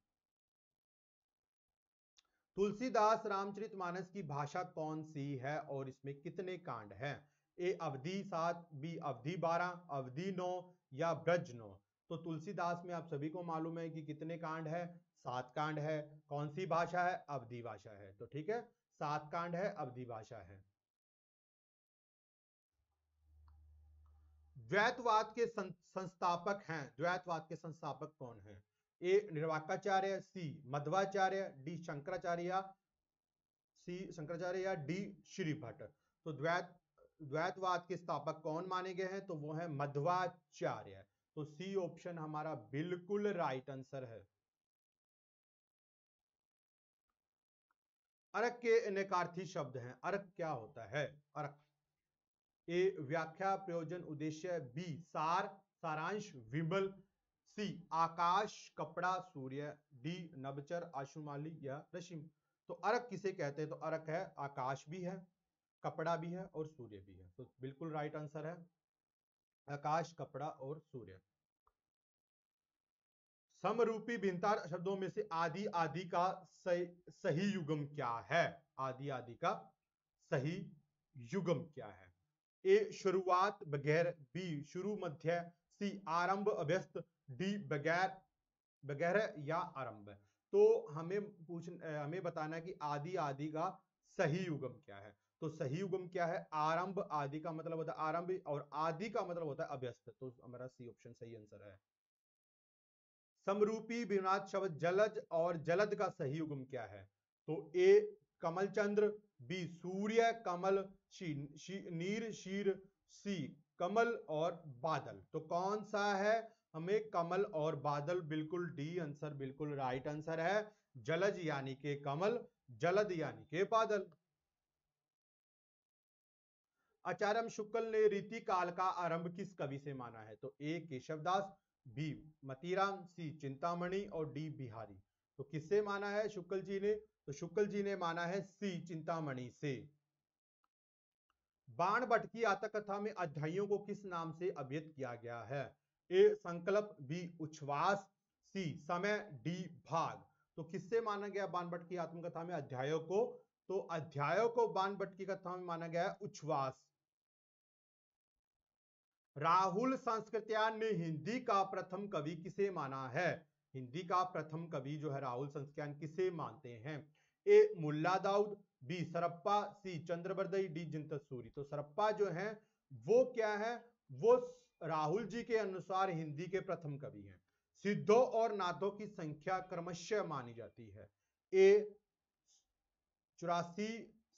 तुलसीदास रामचरितमानस की भाषा कौन सी है और इसमें कितने कांड हैं? ए अवधि 7, बी अवधि 12, अवधि 9 या ब्रज 9। तो तुलसीदास में आप सभी को मालूम है कि कितने कांड है? 7 कांड है। कौन सी भाषा है? अवधि भाषा है। तो ठीक है, 7 कांड है, अवधि भाषा है। द्वैतवाद के संस्थापक हैं। द्वैतवाद के संस्थापक कौन हैं? ए निर्वाकाचार्य, सी मध्वाचार्य, डी शंकराचार्य, सी शंकराचार्य या डी श्री भट्ट। तो द्वैतवाद के स्थापक कौन माने गए हैं? तो वो है मध्वाचार्य। तो सी ऑप्शन हमारा बिल्कुल राइट आंसर है। अर्क के अनेकार्थी शब्द हैं। अर्क क्या होता है? अर्क ए व्याख्या, प्रयोजन, उद्देश्य, बी सार, सारांश, विमल, सी आकाश, कपड़ा, सूर्य, डी नभचर, आशुमाली या रश्मि। तो अर्क किसे कहते हैं? तो अर्क है आकाश भी है, कपड़ा भी है और सूर्य भी है। तो बिल्कुल राइट आंसर है आकाश, कपड़ा और सूर्य। समरूपी भिन्नता शब्दों में से आदि आदि का सही युग्म क्या है? आदि आदि का सही युग्म क्या है? ए शुरुआत बगैर, बी शुरू मध्य, सी आरंभ अभ्यस्त, डी बगैर बगैर या आरंभ। तो हमें बताना है कि आदि आदि का सही युग्म क्या है। तो सही युग्म क्या है? आरंभ। आदि का मतलब होता है आरंभ और आदि का मतलब होता है अभ्यस्त। तो हमारा सी ऑप्शन सही आंसर है। समरूपी विनाद शब्द जलज और जलद का सही युग्म क्या है? तो ए कमलचंद्र, बी सूर्य कमल, नीर शीर, सी कमल और बादल। तो कौन सा है? हमें कमल और बादल। बिल्कुल डी आंसर बिल्कुल राइट आंसर है। जलज यानी के कमल, जलद यानी के बादल। आचार्य शुक्ल ने रीति काल का आरंभ किस कवि से माना है? तो ए केशवदास, बी मतीराम, सी चिंतामणि और डी बिहारी। तो किससे माना है शुक्ल जी ने? तो शुक्ल जी ने माना है सी चिंतामणि से। बाण भट्ट की आतक कथा में अध्यायों को किस नाम से अभिहित किया गया है? ए संकल्प, बी उच्छ्वास, सी समय, डी भाग। तो किससे माना गया बाण भट्ट की आत्मकथा में अध्यायों को? तो अध्यायों को बाण भट्ट की कथा में माना गया है उच्छ्वास। राहुल सांस्कृत्यायन ने हिंदी का प्रथम कवि किसे माना है? हिंदी का प्रथम कवि जो है राहुल सांस्कृत्यायन किसे मानते हैं? ए मुल्ला दाऊद, बी सरप्पा, सी चंद्रबरदई, डी जिंतसूरी। तो सरप्पा जो है वो क्या है? वो राहुल जी के अनुसार हिंदी के प्रथम कवि हैं। सिद्धों और नाथों की संख्या क्रमशः मानी जाती है। ए 84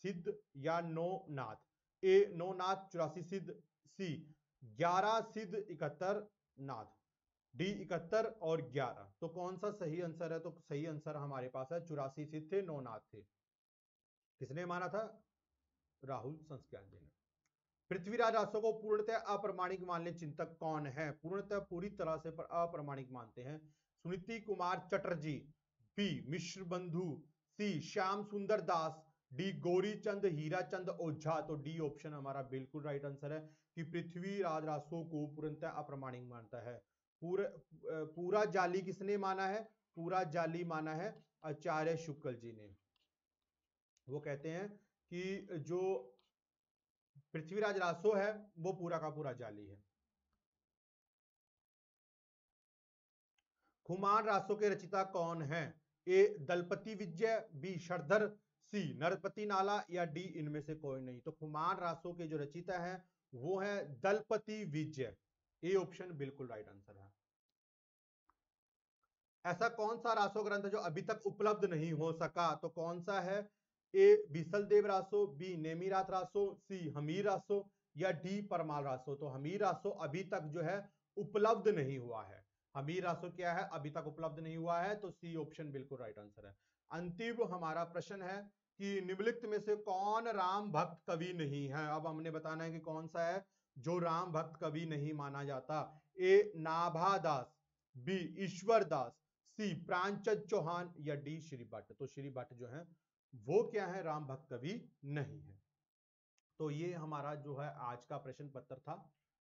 सिद्ध या 9 नाथ। ए 9 नाथ 84 सिद्ध, सी 11 सिद्ध 71 नाथ, डी 71 और 11। तो कौन सा सही आंसर है? तो सही आंसर हमारे पास है 84 सिद्ध थे, 9 नाथ थे। किसने माना था? राहुल सांस्कृत्यायन जी ने। पृथ्वीराज रासो को पूर्णतः अप्रमाणिक मानने चिंतक कौन है? पूर्णतः पूरी तरह से अप्रमाणिक मानते हैं सुनीति कुमार चटर्जी, बी मिश्र बंधु, सी श्याम सुंदर दास, डी गौरी चंद हीराचंद ओझा। तो डी ऑप्शन हमारा बिल्कुल राइट आंसर है कि पृथ्वीराज रासो को पूर्णतः अप्रमाणिक मानता है। पूरा जाली किसने माना है? पूरा जाली माना है आचार्य शुक्ल जी ने। वो कहते हैं कि जो पृथ्वीराज रासो है वो पूरा का पूरा जाली है। खुमान रासो के रचिता कौन है? ए दलपति विजय, बी शरधर, सी नरपति नाला या डी इनमें से कोई नहीं। तो खुमान रासो के जो रचिता है वो है दलपति विजय। ए ऑप्शन बिल्कुल राइट आंसर है। ऐसा कौन सा रासो ग्रंथ है जो अभी तक उपलब्ध नहीं हो सका? तो कौन सा है? ए बीसल देव रासो, बी नेमिनाथ रासो, सी हमीर रासो या डी परमाल रासो? तो हमीर रासो अभी तक जो है उपलब्ध नहीं हुआ है। हमीर रासो क्या है? अभी तक उपलब्ध नहीं हुआ है, तो सी ऑप्शन बिल्कुल राइट आंसर है। अंतिम हमारा प्रश्न है कि निम्नलिखित में से कौन राम भक्त कवि नहीं है? अब हमने बताना है कि कौन सा है जो राम भक्त कवि नहीं माना जाता। ए नाभादास, बी ईश्वर दास, सी प्राणचंद चौहान या डी श्री भट्ट? तो श्री भट्ट जो है वो क्या है? राम भक्त कवि नहीं है। तो ये हमारा जो है आज का प्रश्न पत्र था,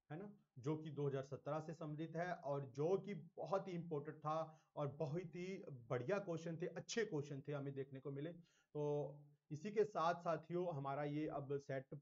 है ना, जो कि 2017 से संबंधित है और जो कि बहुत ही इंपॉर्टेंट था और बहुत ही बढ़िया क्वेश्चन थे, अच्छे क्वेश्चन थे हमें देखने को मिले। तो इसी के साथ साथियों हमारा ये अब सेट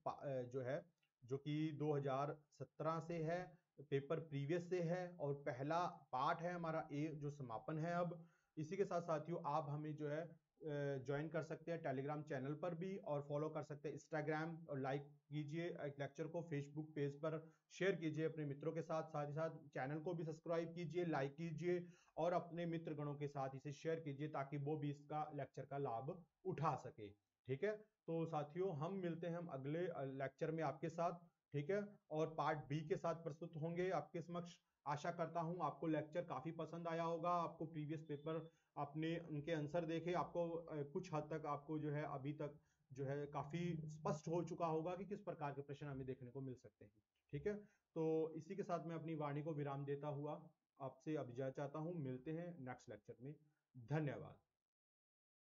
जो है जो कि 2017 से है, पेपर प्रीवियस से है और पहला पार्ट है हमारा ए जो समापन है अब। इसी के साथ साथियों आप हमें जो है ज्वाइन कर सकते हैं टेलीग्राम चैनल पर भी और फॉलो कर सकते हैं इंस्टाग्राम, और लाइक कीजिए लेक्चर को फेसबुक पेज पर शेयर कीजिए अपने मित्रों के साथ, साथ ही साथ चैनल को भी सब्सक्राइब कीजिए, लाइक कीजिए और अपने मित्र गणों के साथ इसे शेयर कीजिए ताकि वो भी इसका लेक्चर का लाभ उठा सके। ठीक है, तो साथियों हम मिलते हैं हम अगले लेक्चर में आपके साथ। ठीक है, और पार्ट बी के साथ प्रस्तुत होंगे आपके समक्ष। आशा करता हूं आपको लेक्चर काफी पसंद आया होगा, आपको प्रीवियस पेपर आपने उनके आंसर देखे, आपको कुछ हद तक आपको जो है अभी तक जो है काफी स्पष्ट हो चुका होगा कि किस प्रकार के प्रश्न हमें देखने को मिल सकते हैं। ठीक है, तो इसी के साथ मैं अपनी वाणी को विराम देता हुआ आपसे अब इजाजत चाहता हूं। मिलते हैं नेक्स्ट लेक्चर में। धन्यवाद।